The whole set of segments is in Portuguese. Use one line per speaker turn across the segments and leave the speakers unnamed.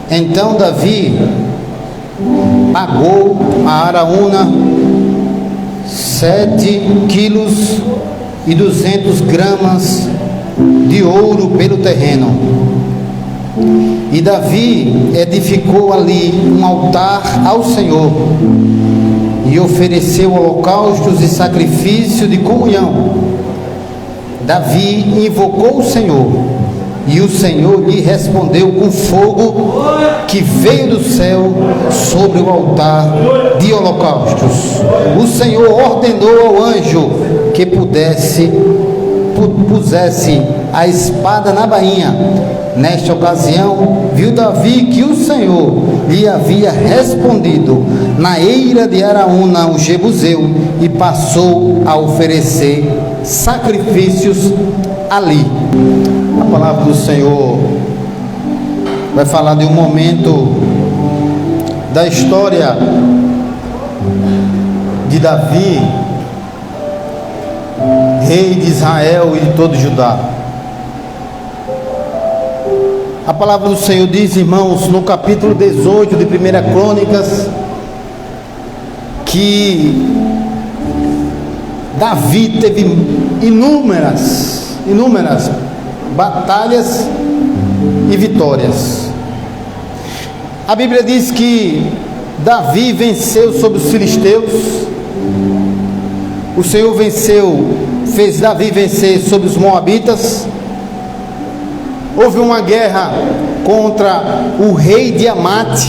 Então Davi pagou a Araúna 7,2 quilos de ouro pelo terreno. E Davi edificou ali um altar ao Senhor e ofereceu holocaustos e sacrifício de comunhão. Davi invocou o Senhor, e o Senhor lhe respondeu com fogo que veio do céu sobre o altar de holocaustos. O Senhor ordenou ao anjo que pusesse a espada na bainha. Nesta ocasião, viu Davi que o Senhor lhe havia respondido na eira de Araúna, o jebuseu, e passou a oferecer sacrifícios ali. A palavra do Senhor vai falar de um momento da história de Davi, rei de Israel e de todo Judá. A palavra do Senhor diz, irmãos, no capítulo 18 de 1 Crônicas, que Davi teve inúmeras batalhas e vitórias. A Bíblia diz que Davi venceu sobre os filisteus. O Senhor fez Davi vencer sobre os moabitas. Houve uma guerra contra o rei de Ramate,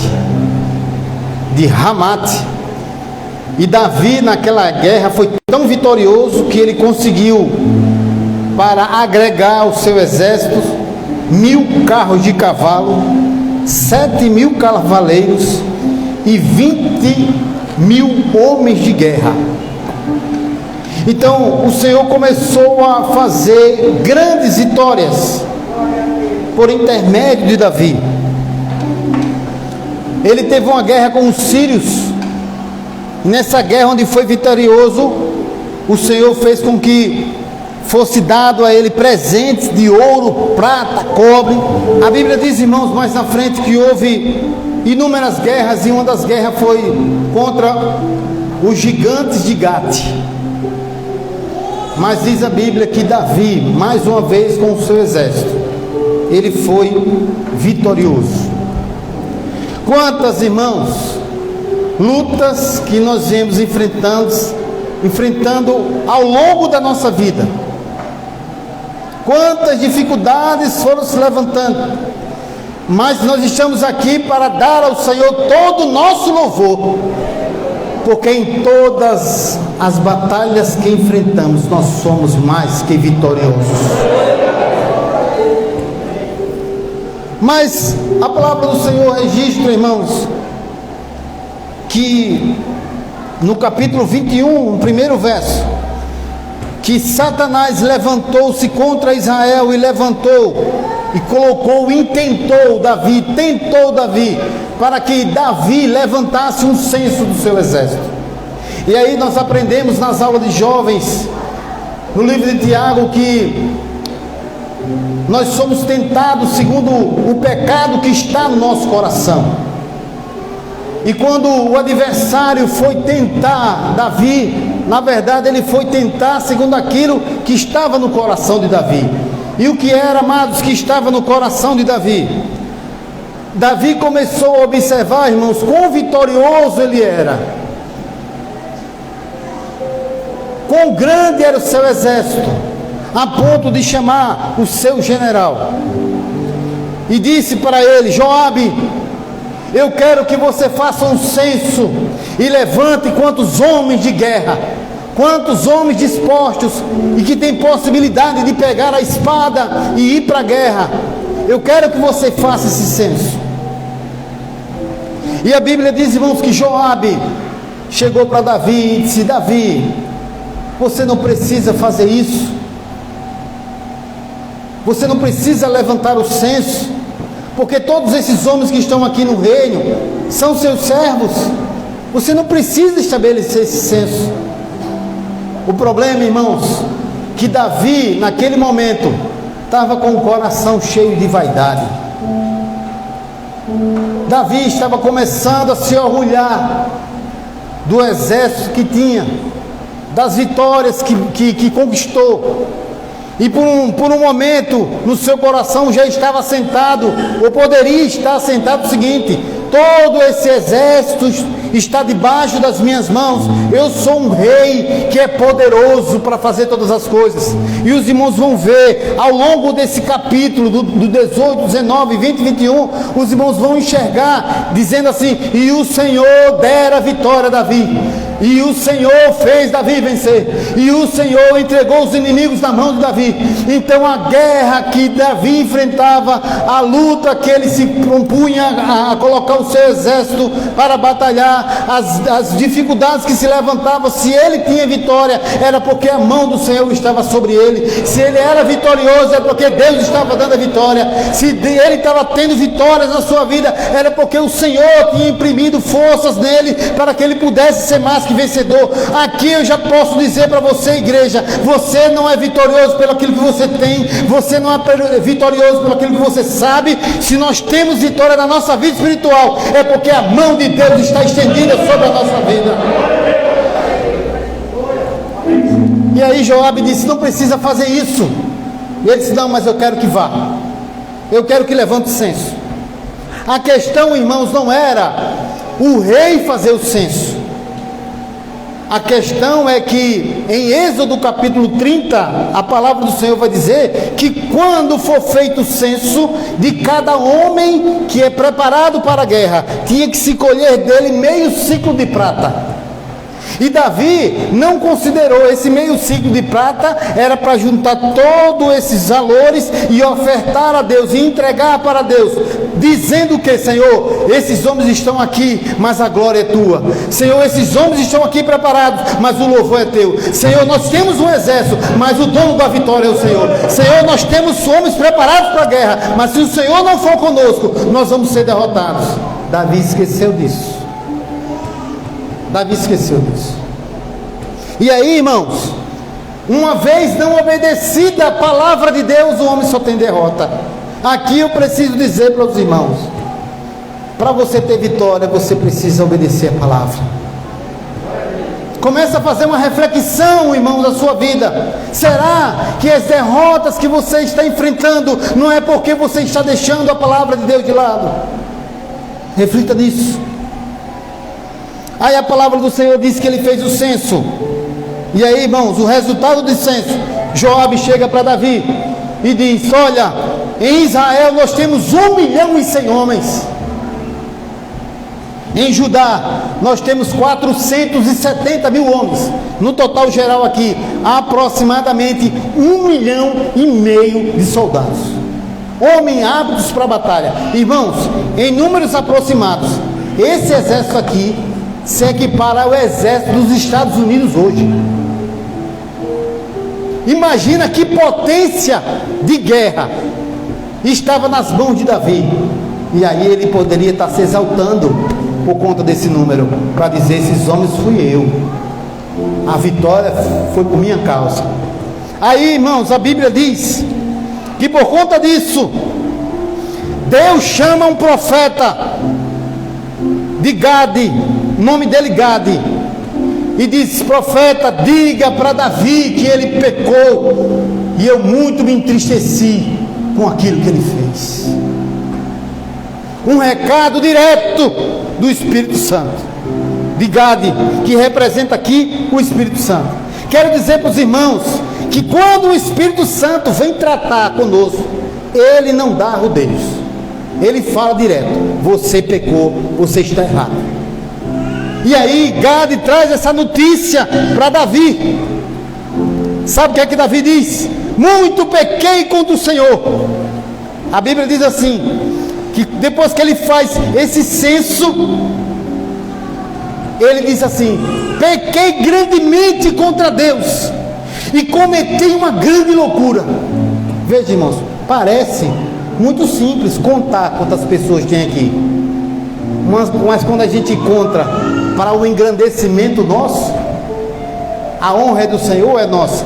e Davi naquela guerra foi tão vitorioso que ele conseguiu, para agregar ao seu exército, 1.000 carros de cavalo, 7.000 cavaleiros e 20.000 homens de guerra. Então o Senhor começou a fazer grandes vitórias por intermédio de Davi. Ele teve uma guerra com os sírios. Nessa guerra, onde foi vitorioso, o Senhor fez com que fosse dado a ele presentes de ouro, prata, cobre. A Bíblia diz, irmãos, mais na frente, que houve inúmeras guerras, e uma das guerras foi contra os gigantes de Gate. Mas diz a Bíblia que Davi, mais uma vez com o seu exército, ele foi vitorioso. Quantas, irmãos, lutas que nós viemos enfrentando ao longo da nossa vida. Quantas dificuldades foram se levantando. Mas nós estamos aqui para dar ao Senhor todo o nosso louvor, porque em todas as batalhas que enfrentamos, nós somos mais que vitoriosos. Mas a palavra do Senhor registra, irmãos, que no capítulo 21, no primeiro verso, que Satanás levantou-se contra Israel, e tentou Davi, para que Davi levantasse um censo do seu exército. E aí nós aprendemos nas aulas de jovens, no livro de Tiago, que nós somos tentados segundo o pecado que está no nosso coração. E quando o adversário foi tentar Davi, na verdade ele foi tentar segundo aquilo que estava no coração de Davi. E o que era, amados, que estava no coração de Davi? Davi começou a observar, irmãos, quão vitorioso ele era, quão grande era o seu exército, a ponto de chamar o seu general e disse para ele: Joabe, eu quero que você faça um censo e levante quantos homens de guerra, quantos homens dispostos e que tem possibilidade de pegar a espada e ir para a guerra. Eu quero que você faça esse censo. E a Bíblia diz, irmãos, que Joabe chegou para Davi e disse: Davi, você não precisa fazer isso, você não precisa levantar o censo, porque todos esses homens que estão aqui no reino são seus servos. Você não precisa estabelecer esse censo. O problema, irmãos, que Davi naquele momento estava com o coração cheio de vaidade. Davi estava começando a se orgulhar do exército que tinha, das vitórias que conquistou. E por um momento no seu coração já estava assentado, ou poderia estar assentado o seguinte: todo esse exército está debaixo das minhas mãos. Eu sou um rei que é poderoso para fazer todas as coisas. E os irmãos vão ver ao longo desse capítulo, do 18, 19, 20 e 21, os irmãos vão enxergar, dizendo assim: e o Senhor dera vitória a Davi, e o Senhor fez Davi vencer, e o Senhor entregou os inimigos na mão de Davi. Então a guerra que Davi enfrentava, a luta que ele se propunha a colocar o seu exército para batalhar, as dificuldades que se levantavam, se ele tinha vitória, era porque a mão do Senhor estava sobre ele. Se ele era vitorioso, era porque Deus estava dando a vitória. Se ele estava tendo vitórias na sua vida, era porque o Senhor tinha imprimido forças nele para que ele pudesse ser mais que vencedor. Aqui eu já posso dizer para você, igreja: você não é vitorioso pelo aquilo que você tem, você não é vitorioso pelo aquilo que você sabe. Se nós temos vitória na nossa vida espiritual, é porque a mão de Deus está estendida sobre a nossa vida. E aí Joabe disse: não precisa fazer isso. E ele disse: não, mas eu quero que vá, eu quero que levante o censo. A questão, irmãos, não era o rei fazer o censo. A questão é que em Êxodo capítulo 30, a palavra do Senhor vai dizer que quando for feito o censo de cada homem que é preparado para a guerra, tinha que se colher dele meio ciclo de prata. E Davi não considerou esse meio ciclo de prata, era para juntar todos esses valores e ofertar a Deus e entregar para Deus, dizendo que: Senhor, esses homens estão aqui, mas a glória é tua. Senhor, esses homens estão aqui preparados, mas o louvor é teu. Senhor, nós temos um exército, mas o dono da vitória é o Senhor. Senhor, nós temos homens preparados para a guerra, mas se o Senhor não for conosco, nós vamos ser derrotados. Davi esqueceu disso. Davi esqueceu disso. E aí, irmãos, uma vez não obedecida a palavra de Deus, o homem só tem derrota. Aqui eu preciso dizer para os irmãos: para você ter vitória, você precisa obedecer a palavra. Começa a fazer uma reflexão, irmãos, da sua vida. Será que as derrotas que você está enfrentando não é porque você está deixando a palavra de Deus de lado? Reflita nisso. Aí a palavra do Senhor diz que ele fez o censo. E aí, irmãos, o resultado do censo, Joabe chega para Davi e diz: olha, em Israel nós temos 1.100.000 homens. Em Judá nós temos 470.000 homens. No total geral aqui, aproximadamente 1,5 milhão de soldados, homens aptos para a batalha. Irmãos, em números aproximados, esse exército aqui se equipara ao exército dos Estados Unidos hoje. Imagina que potência de guerra estava nas mãos de Davi. E aí ele poderia estar se exaltando por conta desse número, para dizer: esses homens fui eu, a vitória foi por minha causa. Aí, irmãos, a Bíblia diz que por conta disso, Deus chama um profeta de Gade, o nome dele Gade, e diz: profeta, diga para Davi que ele pecou, e eu muito me entristeci com aquilo que ele fez. Um recado direto do Espírito Santo, de Gade, que representa aqui o Espírito Santo. Quero dizer para os irmãos que quando o Espírito Santo vem tratar conosco, ele não dá rodeios, ele fala direto: você pecou, você está errado. E aí Gade traz essa notícia para Davi. Sabe o que é que Davi diz? Muito pequei contra o Senhor. A Bíblia diz assim, que depois que ele faz esse censo, ele diz assim: pequei grandemente contra Deus e cometi uma grande loucura. Veja, irmãos, parece muito simples contar quantas pessoas tem aqui, mas quando a gente encontra para o engrandecimento nosso, a honra é do Senhor, é nossa,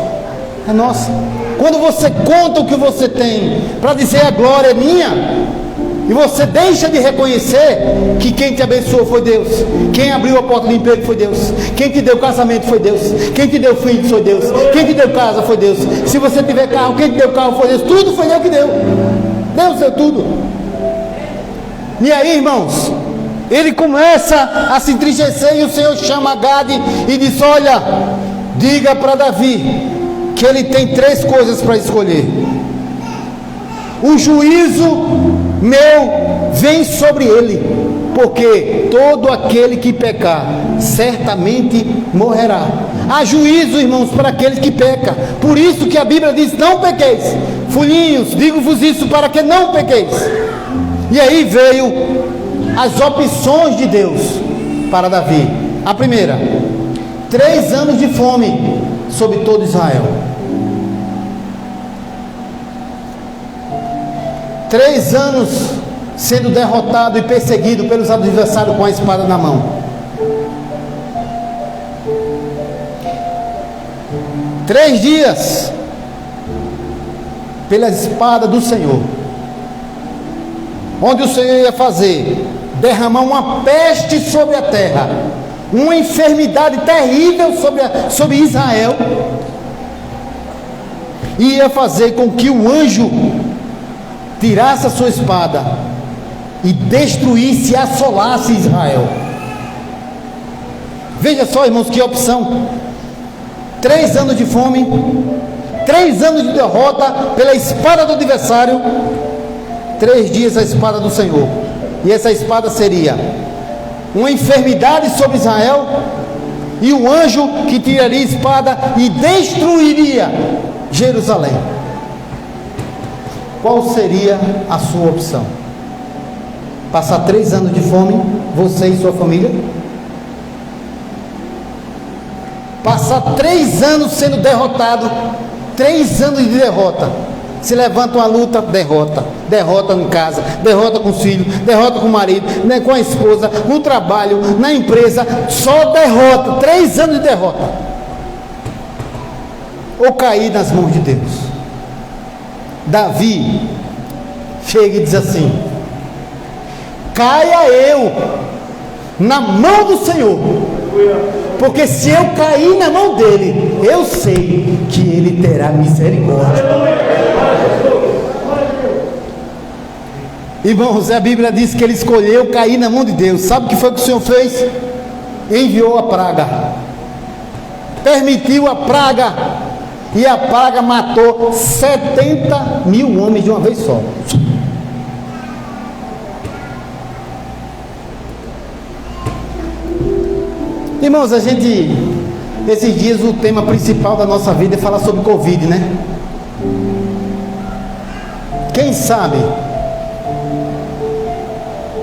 é nossa. Quando você conta o que você tem para dizer: a glória é minha, e você deixa de reconhecer que quem te abençoou foi Deus, quem abriu a porta do emprego foi Deus, quem te deu casamento foi Deus, quem te deu filho foi Deus, quem te deu casa foi Deus, se você tiver carro, quem te deu carro foi Deus, tudo foi Deus que deu. Deus deu tudo. E aí, irmãos, ele começa a se entristecer e o Senhor chama Gade e diz: olha, diga para Davi que ele tem 3 coisas para escolher. O juízo meu vem sobre ele, porque todo aquele que pecar certamente morrerá. Há juízo, irmãos, para aqueles que pecam. Por isso que a Bíblia diz: não pequeis. Filhinhos, digo-vos isso para que não pequeis. E aí veio as opções de Deus para Davi. A primeira: 3 anos de fome sobre todo Israel. 3 anos sendo derrotado e perseguido pelos adversários com a espada na mão. 3 dias pela espada do Senhor, onde o Senhor ia fazer derramar uma peste sobre a terra, uma enfermidade terrível sobre Israel, e ia fazer com que o anjo tirasse a sua espada e destruísse e assolasse Israel. Veja só, irmãos, que opção. 3 anos de fome, 3 anos de derrota pela espada do adversário, 3 dias a espada do Senhor. E essa espada seria uma enfermidade sobre Israel, e o anjo que tiraria a espada e destruiria Jerusalém. Qual seria a sua opção? Passar 3 anos de fome, você e sua família? Passar 3 anos sendo derrotado, 3 anos de derrota. Se levanta uma luta, derrota. Derrota em casa, derrota com os filhos, derrota com o marido, com a esposa, no trabalho, na empresa, só derrota. 3 anos de derrota. Ou cair nas mãos de Deus. Davi chega e diz assim: caia eu na mão do Senhor, porque se eu cair na mão dele, eu sei que ele terá misericórdia. Irmãos, a Bíblia diz que ele escolheu cair na mão de Deus. Sabe o que foi que o Senhor fez? Enviou a praga, permitiu a praga, e a praga matou 70.000 homens de uma vez só. Irmãos, esses dias o tema principal da nossa vida é falar sobre Covid, né? Quem sabe,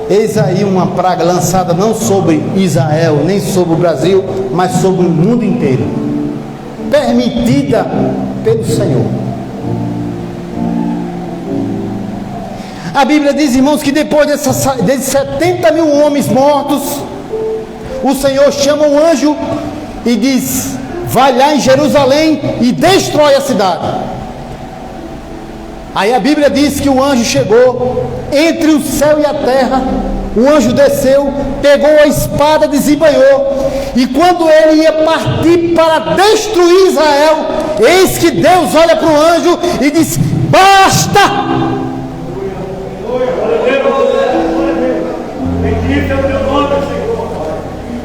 eis aí uma praga lançada não sobre Israel, nem sobre o Brasil, mas sobre o mundo inteiro, permitida pelo Senhor. A Bíblia diz, irmãos, que depois desses 70.000 homens mortos, o Senhor chama o anjo e diz: vai lá em Jerusalém e destrói a cidade. Aí a Bíblia diz que o anjo chegou entre o céu e a terra. O anjo desceu, pegou a espada, desembainhou, e quando ele ia partir para destruir Israel, eis que Deus olha para o anjo e diz: basta!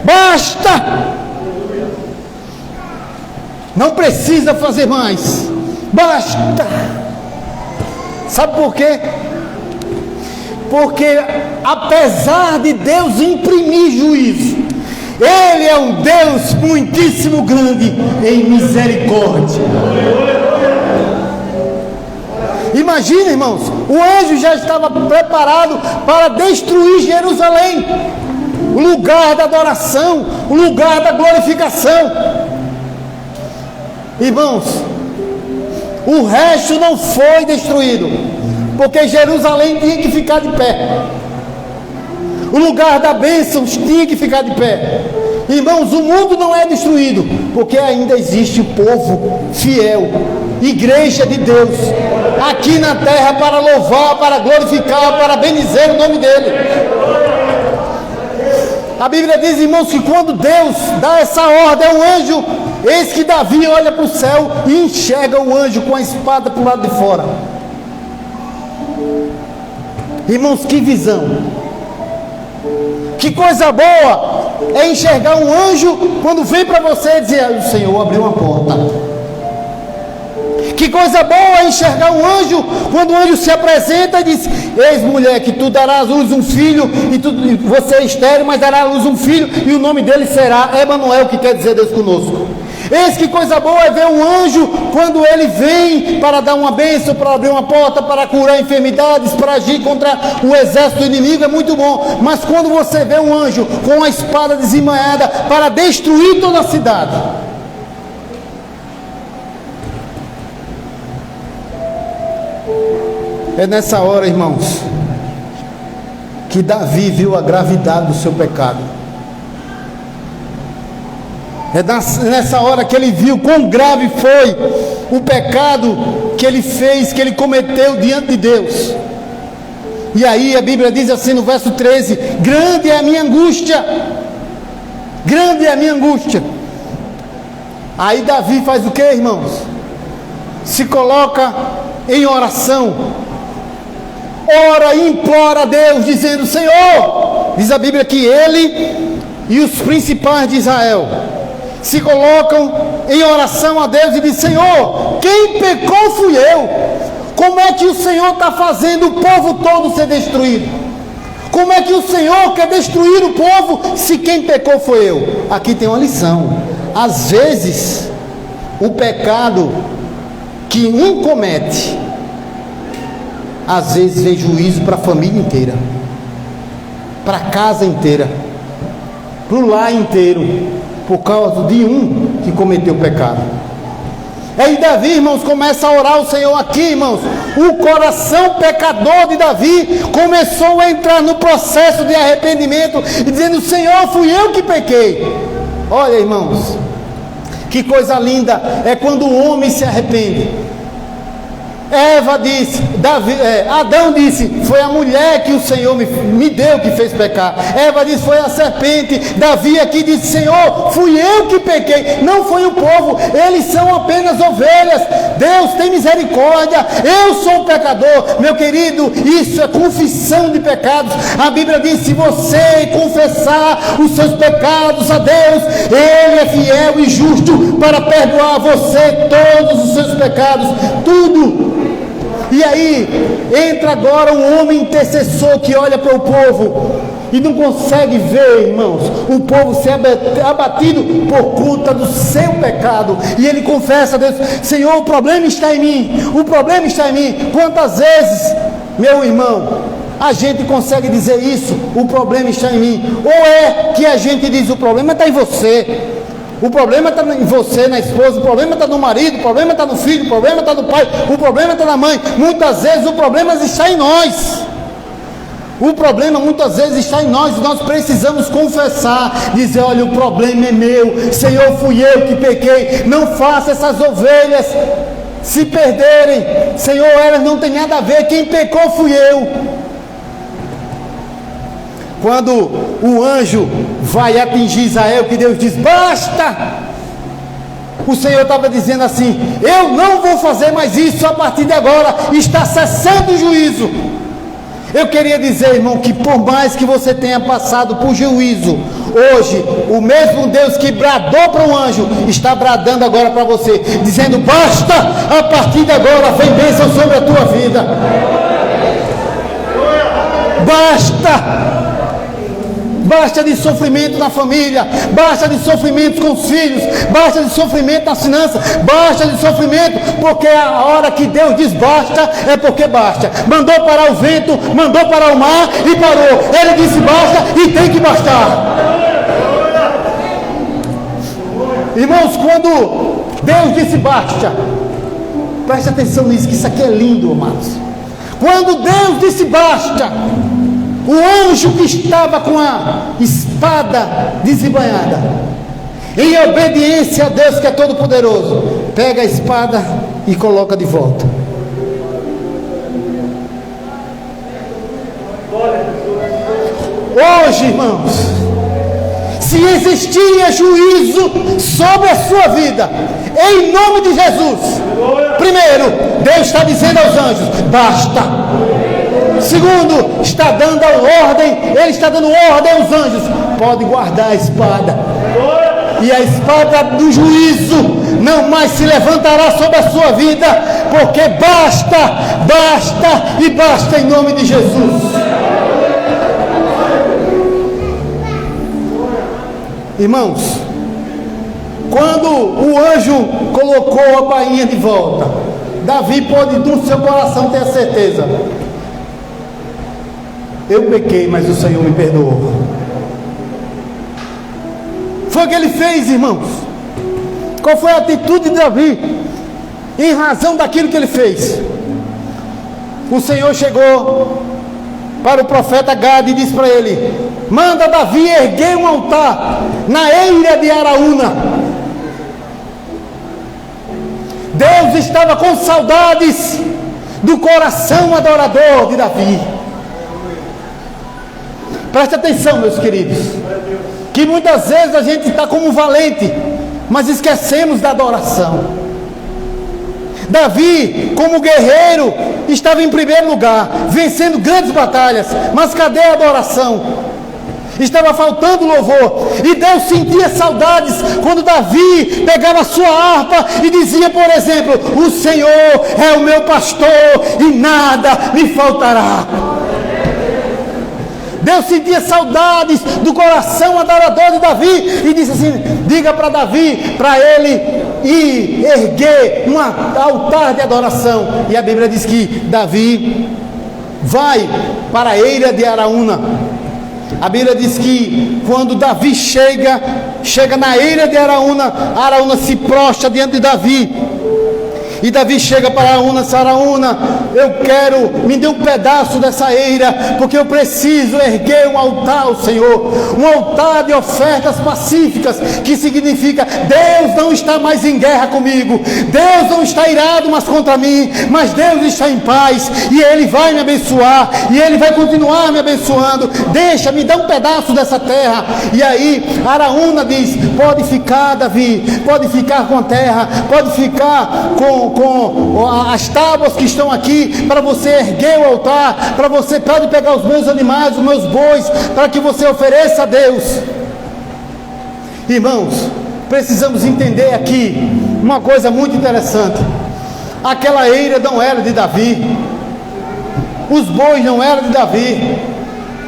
Basta! Não precisa fazer mais. Basta! Sabe por quê? Porque apesar de Deus imprimir juízo, Ele é um Deus muitíssimo grande em misericórdia. Imagina, irmãos, o anjo já estava preparado para destruir Jerusalém, o lugar da adoração, o lugar da glorificação. Irmãos, o resto não foi destruído, porque Jerusalém tinha que ficar de pé, o lugar da bênção tinha que ficar de pé, Irmãos, o mundo não é destruído, porque ainda existe o povo fiel, igreja de Deus, aqui na terra, para louvar, para glorificar, para bendizer o nome dele. A Bíblia diz, irmãos, que quando Deus dá essa ordem ao anjo, eis que Davi olha para o céu e enxerga o anjo com a espada para o lado de fora. Irmãos, que visão, que coisa boa é enxergar um anjo quando vem para você e dizer: o Senhor abriu uma porta. Que coisa boa é enxergar um anjo quando o anjo se apresenta e diz: eis, mulher, que tu darás à luz um filho, e você é estéril, mas dará à luz um filho, e o nome dele será Emanuel, que quer dizer Deus conosco. Eis que coisa boa é ver um anjo quando ele vem para dar uma bênção, para abrir uma porta, para curar enfermidades, para agir contra o exército inimigo, é muito bom. Mas quando você vê um anjo com a espada desembainhada para destruir toda a cidade, é nessa hora, irmãos, que Davi viu a gravidade do seu pecado. É nessa hora que ele viu quão grave foi o pecado que ele fez, que ele cometeu diante de Deus. E aí a Bíblia diz assim no verso 13: grande é a minha angústia, grande é a minha angústia. Aí Davi faz o que, irmãos? Se coloca em oração, ora e implora a Deus, dizendo: Senhor, diz a Bíblia que ele e os principais de Israel se colocam em oração a Deus e diz: Senhor, quem pecou fui eu. Como é que o Senhor está fazendo o povo todo ser destruído? Como é que o Senhor quer destruir o povo se quem pecou foi eu? Aqui tem uma lição. Às vezes o pecado que um comete, às vezes vem juízo para a família inteira, para a casa inteira, para o lar inteiro, por causa de um que cometeu pecado. Aí Davi, irmãos, começa a orar ao Senhor aqui, irmãos. O coração pecador de Davi começou a entrar no processo de arrependimento, e dizendo: Senhor, fui eu que pequei. Olha, irmãos, que coisa linda é quando o homem se arrepende. Eva disse, Adão disse: foi a mulher que o Senhor me deu que fez pecar. Eva disse: foi a serpente. Davi aqui disse: Senhor, fui eu que pequei, não foi o povo, eles são apenas ovelhas. Deus tem misericórdia, eu sou o pecador. Meu querido, isso é confissão de pecados. A Bíblia diz: se você confessar os seus pecados a Deus, Ele é fiel e justo para perdoar você todos os seus pecados, tudo. E aí entra agora um homem intercessor que olha para o povo e não consegue ver, irmãos, o povo ser abatido por conta do seu pecado. E ele confessa a Deus: Senhor, o problema está em mim, o problema está em mim. Quantas vezes, meu irmão, a gente consegue dizer isso? O problema está em mim. Ou é que a gente diz: o problema está em você, o problema está em você, na esposa, o problema está no marido, o problema está no filho, o problema está no pai, o problema está na mãe. Muitas vezes o problema está em nós. O problema muitas vezes está em nós. Nós precisamos confessar, dizer: olha, o problema é meu, Senhor, fui eu que pequei. Não faça essas ovelhas se perderem, Senhor, elas não têm nada a ver, quem pecou fui eu. Quando o anjo vai atingir Israel, que Deus diz: basta, o Senhor estava dizendo assim: eu não vou fazer mais isso, a partir de agora está cessando o juízo. Eu queria dizer, irmão, que por mais que você tenha passado por juízo, hoje o mesmo Deus que bradou para o anjo está bradando agora para você, dizendo: basta, a partir de agora vem bênção sobre a tua vida. Basta de sofrimento na família, basta de sofrimento com os filhos, basta de sofrimento nas finanças, basta de sofrimento, porque a hora que Deus diz basta, é porque basta. Mandou parar o vento, mandou parar o mar e parou. Ele disse basta e tem que bastar. Irmãos, quando Deus disse basta, preste atenção nisso, que isso aqui é lindo, amados. Quando Deus disse basta, o anjo que estava com a espada desembainhada, em obediência a Deus que é todo poderoso, pega a espada e coloca de volta. Hoje, irmãos, se existia juízo sobre a sua vida, em nome de Jesus, primeiro, Deus está dizendo aos anjos: basta. Segundo, está dando ordem, Ele está dando ordem aos anjos: pode guardar a espada, e a espada do juízo não mais se levantará sobre a sua vida, porque basta, basta e basta em nome de Jesus. Irmãos, quando o anjo colocou a bainha de volta, Davi pôde no seu coração ter a certeza: eu pequei, mas o Senhor me perdoou. Foi o que ele fez, irmãos. Qual foi a atitude de Davi em razão daquilo que ele fez? O Senhor chegou para o profeta Gade e disse para ele: manda Davi erguer um altar na eira de Araúna. Deus estava com saudades do coração adorador de Davi. Preste atenção, meus queridos, que muitas vezes a gente está como um valente, mas esquecemos da adoração. Davi, como guerreiro, estava em primeiro lugar, vencendo grandes batalhas, mas cadê a adoração? Estava faltando louvor, e Deus sentia saudades quando Davi pegava a sua harpa e dizia, por exemplo: o Senhor é o meu pastor e nada me faltará. Deus sentia saudades do coração adorador de Davi e disse assim: diga para Davi, para ele ir erguer um altar de adoração. E a Bíblia diz que Davi vai para a eira de Araúna. A Bíblia diz que quando Davi chega na eira de Araúna, Araúna se prostra diante de Davi. E Davi chega para Araúna e diz: Araúna, me dê um pedaço dessa eira, porque eu preciso erguer um altar ao Senhor, um altar de ofertas pacíficas, que significa: Deus não está mais em guerra comigo, Deus não está irado mais contra mim, mas Deus está em paz, e Ele vai me abençoar, e Ele vai continuar me abençoando. Me dá um pedaço dessa terra. E aí Araúna diz: pode ficar, Davi, pode ficar com a terra, pode ficar com as tábuas que estão aqui, para você erguer o altar, pode pegar os meus animais, os meus bois, para que você ofereça a Deus. Irmãos, precisamos entender aqui uma coisa muito interessante: aquela eira não era de Davi, os bois não eram de Davi,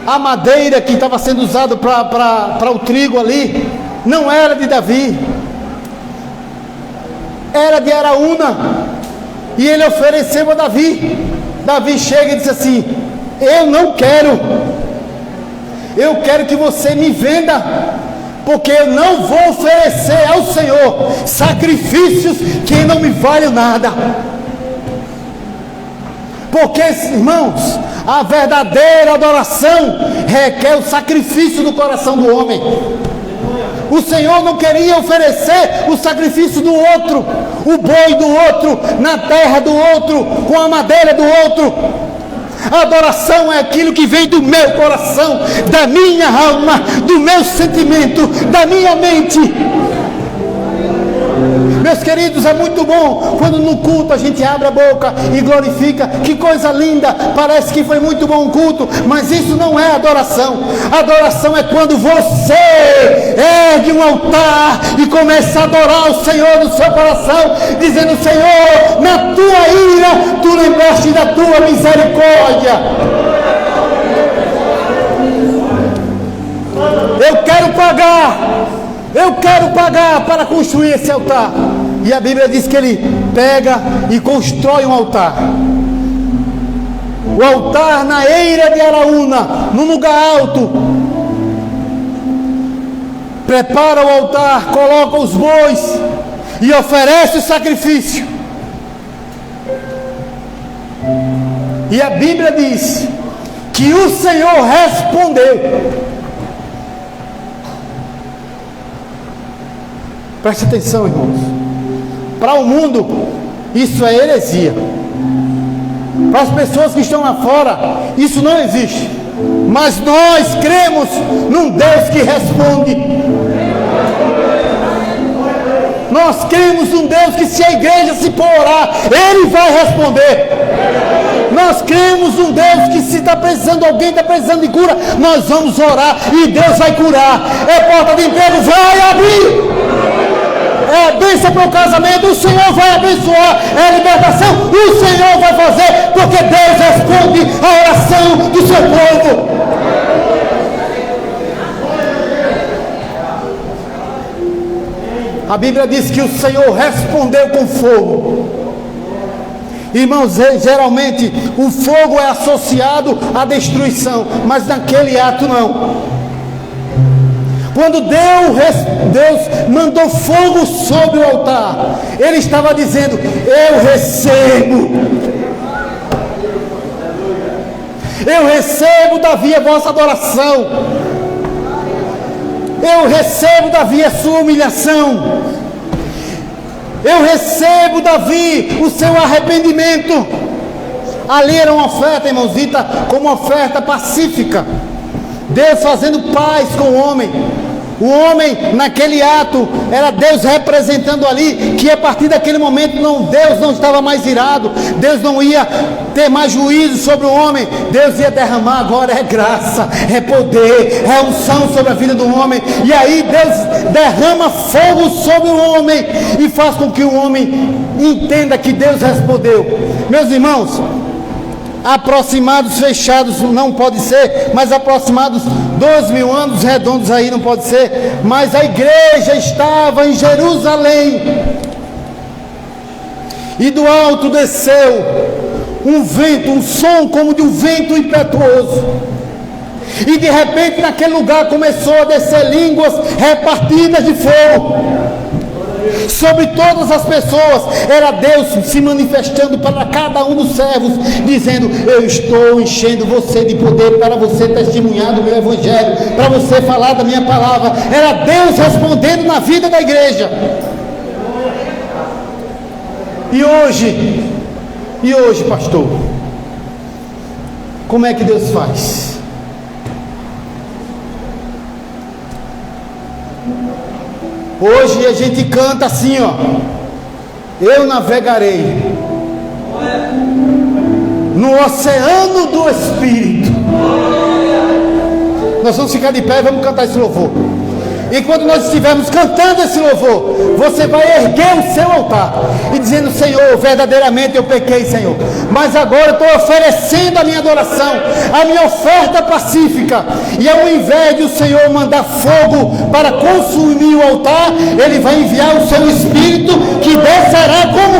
a madeira que estava sendo usada para o trigo ali não era de Davi, era de Araúna. E ele ofereceu a Davi. Davi chega e diz assim: eu não quero, eu quero que você me venda, porque eu não vou oferecer ao Senhor sacrifícios que não me valem nada. Porque, irmãos, a verdadeira adoração requer o sacrifício do coração do homem. O Senhor não queria oferecer o sacrifício do outro, o boi do outro, na terra do outro, com a madeira do outro. A adoração é aquilo que vem do meu coração, da minha alma, do meu sentimento, da minha mente. Meus queridos, é muito bom quando no culto a gente abre a boca e glorifica. Que coisa linda, parece que foi muito bom o culto, mas isso não é adoração. Adoração é quando você ergue um altar e começa a adorar o Senhor no seu coração, dizendo: Senhor, na tua ira tu lembraste da tua misericórdia. Eu quero pagar para construir esse altar. E a Bíblia diz que ele pega e constrói um altar. O altar na eira de Araúna, num lugar alto. Prepara o altar, coloca os bois e oferece o sacrifício. E a Bíblia diz que o Senhor respondeu. Preste atenção, irmãos. Para o mundo, isso é heresia. Para as pessoas que estão lá fora, isso não existe. Mas nós cremos num Deus que responde. Nós cremos num Deus que, se a igreja se for orar, Ele vai responder. Nós cremos num Deus que, se está precisando, alguém está precisando de cura, nós vamos orar e Deus vai curar. É porta de emprego, vai abrir. É bênção para o casamento, o Senhor vai abençoar. É libertação, o Senhor vai fazer, porque Deus responde a oração do seu povo. A Bíblia diz que o Senhor respondeu com fogo. Irmãos, geralmente o fogo é associado à destruição, mas naquele ato não. Quando Deus mandou fogo sobre o altar, Ele estava dizendo: eu recebo, Davi, a vossa adoração. Eu recebo, Davi, a sua humilhação. Eu recebo, Davi, o seu arrependimento. Ali era uma oferta, irmãos, dita como oferta pacífica. Deus fazendo paz com o homem. O homem, naquele ato, era Deus representando ali que, a partir daquele momento, Deus não estava mais irado. Deus não ia ter mais juízo sobre o homem. Deus ia derramar agora graça, poder, unção sobre a vida do homem. E aí Deus derrama fogo sobre o homem e faz com que o homem entenda que Deus respondeu. Meus irmãos, aproximados, fechados não pode ser, mas aproximados 2.000 anos redondos aí não pode ser. Mas a igreja estava em Jerusalém, e do alto desceu um vento, um som como de um vento impetuoso, e de repente naquele lugar começou a descer línguas repartidas de fogo sobre todas as pessoas. Era Deus se manifestando para cada um dos servos, dizendo: eu estou enchendo você de poder para você testemunhar do meu evangelho, para você falar da minha palavra. Era Deus respondendo na vida da igreja. E hoje, pastor, como é que Deus faz? Hoje a gente canta assim, ó: eu navegarei no oceano do Espírito. Nós vamos ficar de pé e vamos cantar esse louvor. E quando nós estivermos cantando esse louvor, você vai erguer o seu altar e dizendo: Senhor, verdadeiramente eu pequei, Senhor, mas agora eu estou oferecendo a minha adoração, a minha oferta pacífica. E ao invés de o Senhor mandar fogo para consumir o altar, Ele vai enviar o seu Espírito, que descerá como